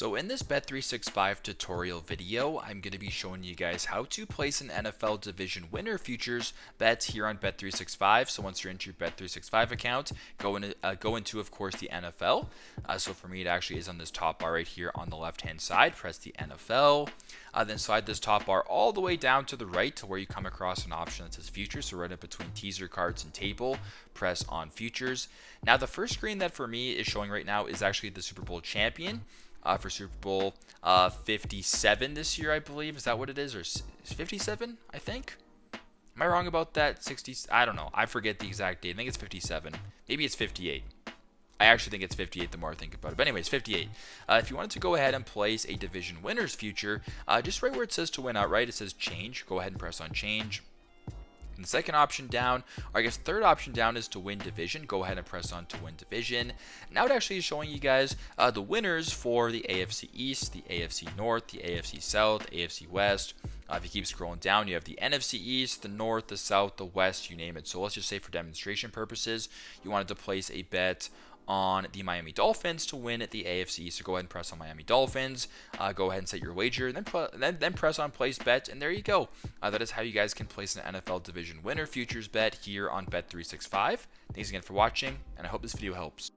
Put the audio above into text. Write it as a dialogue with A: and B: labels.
A: So in this Bet365 tutorial video, I'm going to be showing you guys how to place an NFL division winner futures bet here on Bet365. So once you're into your Bet365 account, go into of course the NFL. So for me, it actually is on this top bar right here on the left-hand side. Press the NFL. Then slide this top bar all the way down to the right to where you come across an option that says futures. So right up between teaser cards and table, press on futures. Now the first screen that for me is showing right now is actually the Super Bowl champion. For Super Bowl 57 this year, I believe. Is that what it is? Or is 57, I think? Am I wrong about that? 60? I don't know. I forget the exact date. I think it's 57. Maybe it's 58. I actually think it's 58 the more I think about it. But anyways, 58. If you wanted to go ahead and place a division winners future, just right where it says to win outright, it says change. Go ahead and press on change. And the second option down, or I guess third option down, is to win division. Go ahead and press on to win division. Now it actually is showing you guys the winners for the AFC East, the AFC North, the AFC South, AFC West. If you keep scrolling down, you have the NFC East, the North, the South, the West, you name it. So let's just say for demonstration purposes, you wanted to place a bet on the Miami Dolphins to win at the AFC. So go ahead and press on Miami Dolphins. Go ahead and set your wager, and then press on place bet, and there you go. That is how you guys can place an NFL division winner futures bet here on Bet365. Thanks again for watching, and I hope this video helps.